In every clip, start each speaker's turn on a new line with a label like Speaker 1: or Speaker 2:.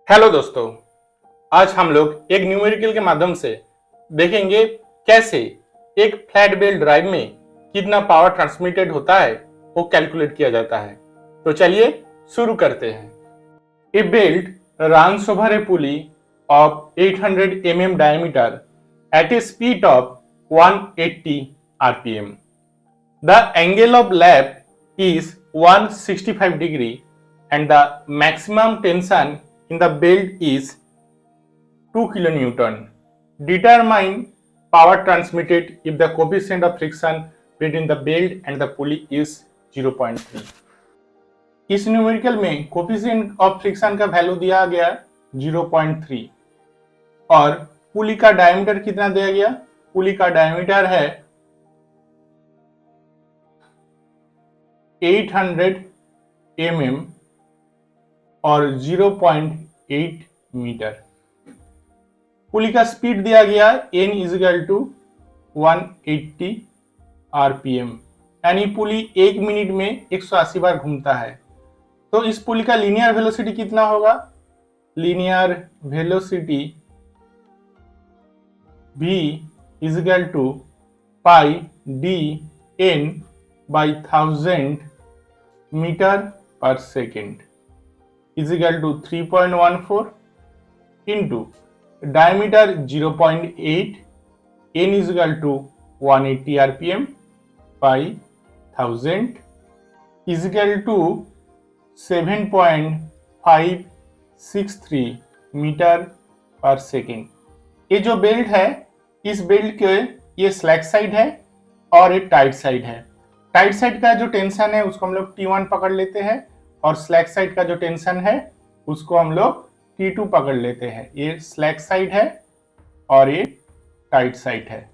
Speaker 1: Hello दोस्तों, आज हम लोग एक न्यूमेरिकल के माध्यम से देखेंगे कैसे एक फ्लैट बेल्ट ड्राइव में कितना पावर ट्रांसमिटेड होता है वो कैलकुलेट किया जाता है। तो चलिए शुरू करते हैं। ए belt runs over a pulley of 800 mm diameter at a speed of 180 rpm. The angle of lap is 165 degree and the maximum tension in the belt is 2 kilonewton. Determine power transmitted if the coefficient of friction between the belt and the pulley is 0.3. इस numerical में coefficient of friction का value दिया गया 0.3 और पुली का diameter कितना दिया गया? पुली का डायमीटर है 800 mm और 0.8 मीटर। पुली का स्पीड दिया गया n इजिकल टू 180 rpm, यानी पुली 1 मिनट में 180 बार घूमता है। तो इस पुली का लीनियर वेलोसिटी कितना होगा? Linear velocity v equal to pi D N by 1000 metre per second equal to 3.14 into diameter 0.8 n equal to 180 rpm by 1000 equal to 7.563 metre per second. ये जो बेल्ट है, इस बेल्ट के ये स्लैक साइड है और ये टाइट साइड है। टाइट साइड का जो टेंशन है उसको हम लोग T1 पकड़ लेते हैं और स्लैक साइड का जो टेंशन है उसको हम लोग T2 पकड़ लेते हैं। ये स्लैक साइड है और ये टाइट साइड है।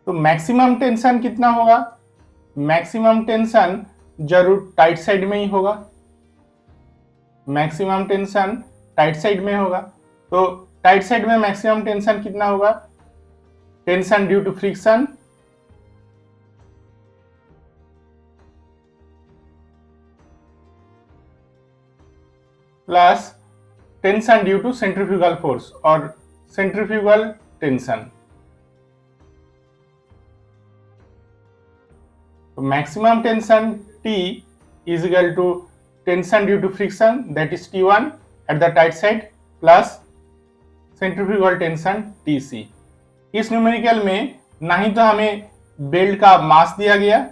Speaker 1: तो मैक्सिमम टेंशन कितना होगा? मैक्सिमम टेंशन जरूर टाइट साइड में ही होगा। मैक्सिमम टेंशन टाइट साइड में होगा। तो टाइट साइड में मैक्सिमम टेंशन कितना होगा? Tension due to friction plus tension due to centrifugal force और सेंट्रीफ्यूगल टेंशन। तो maximum tension T is equal to tension due to friction, that is T1 at the tight side plus centrifugal tension TC। इस numerical में ना ही तो हमें belt का मास दिया गया,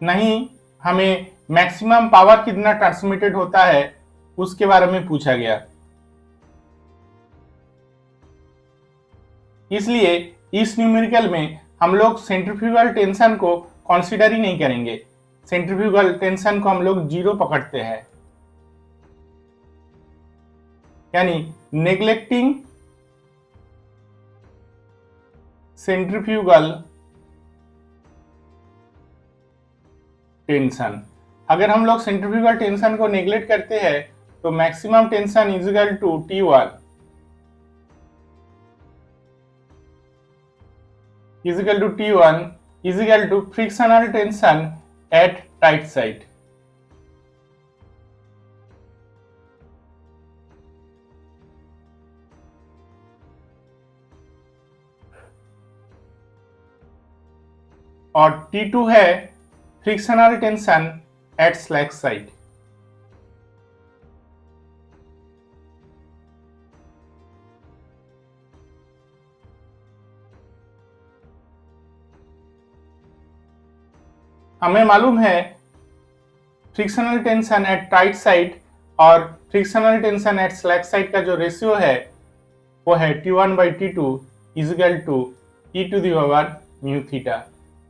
Speaker 1: नहीं हमें मैक्सिमम पावर कितना ट्रांसमिटेड होता है उसके बारे में पूछा गया। इसलिए इस न्यूमेरिकल में हम लोग सेंट्रीफ्यूगल टेंशन को कंसीडर ही नहीं करेंगे। सेंट्रीफ्यूगल टेंशन को हम लोग 0 पकड़ते हैं, यानी नेग्लेक्टिंग सेंट्रीफ्यूगल टेंशन। अगर हम लोग सेंट्रीफ्यूगल टेंशन को नेग्लेक्ट करते हैं तो maximum tension is equal to T1 is equal to T1 is equal to frictional tension at tight side। और T2 है frictional tension at slack side. हमें मालूम है frictional tension at tight side और frictional tension at slack side का जो ratio है वो है T1 by T2 is equal to e to the power mu theta.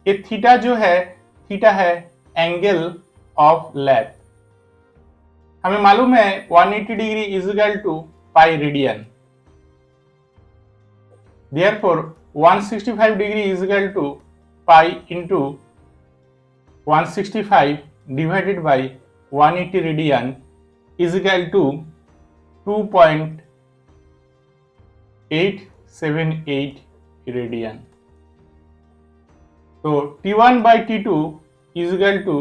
Speaker 1: ये थीटा जो है, थीटा है एंगल ऑफ लैप। हमें मालूम है 180 degree is equal to pi radian, therefore 165 degree is equal to pi into 165 divided by 180 radian is equal to 2.878 radian। तो T1 by T2 is equal to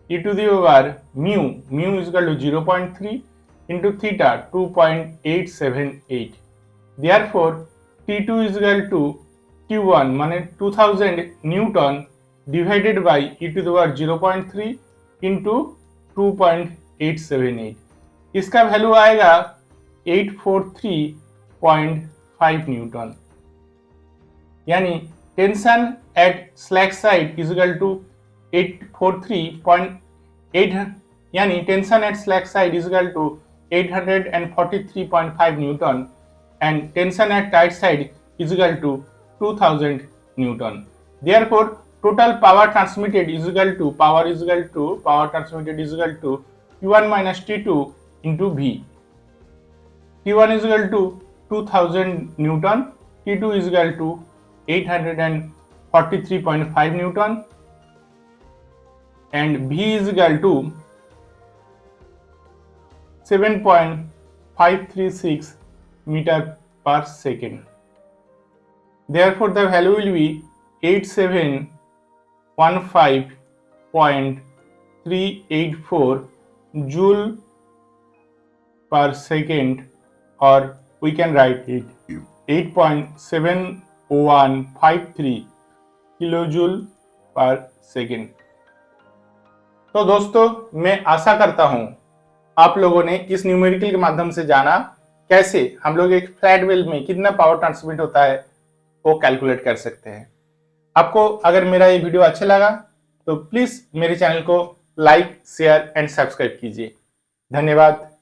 Speaker 1: e to the power mu is equal to 0.3 into theta 2.878. Therefore T2 is equal to Q1 माने 2000 Newton divided by e to the power 0.3 into 2.878. इसका value आएगा 843.5 newton. यानी tension at slack side is equal to 843.8 यानी tension at slack side is equal to 843.5 newton and tension at tight side is equal to 2000 Newton. Therefore, total power transmitted is equal to power transmitted is equal to Q1 minus T2 into V. Q1 is equal to 2000 Newton, T2 is equal to 843.5 Newton, and V is equal to 7.536 meter per second. Therefore, the value will be 8715.384 joule per second, or we can write it 8.7153 kilojoule per second. तो दोस्तों, मैं आशा करता हूं आप लोगों ने इस numerical के माध्यम से जाना कैसे हम लोग एक फ्लैट वेल में कितना पावर ट्रांसमिट होता है वो कैलकुलेट कर सकते हैं। आपको अगर मेरा ये वीडियो अच्छा लगा तो प्लीज मेरे चैनल को लाइक, शेयर एंड सब्सक्राइब कीजिए। धन्यवाद।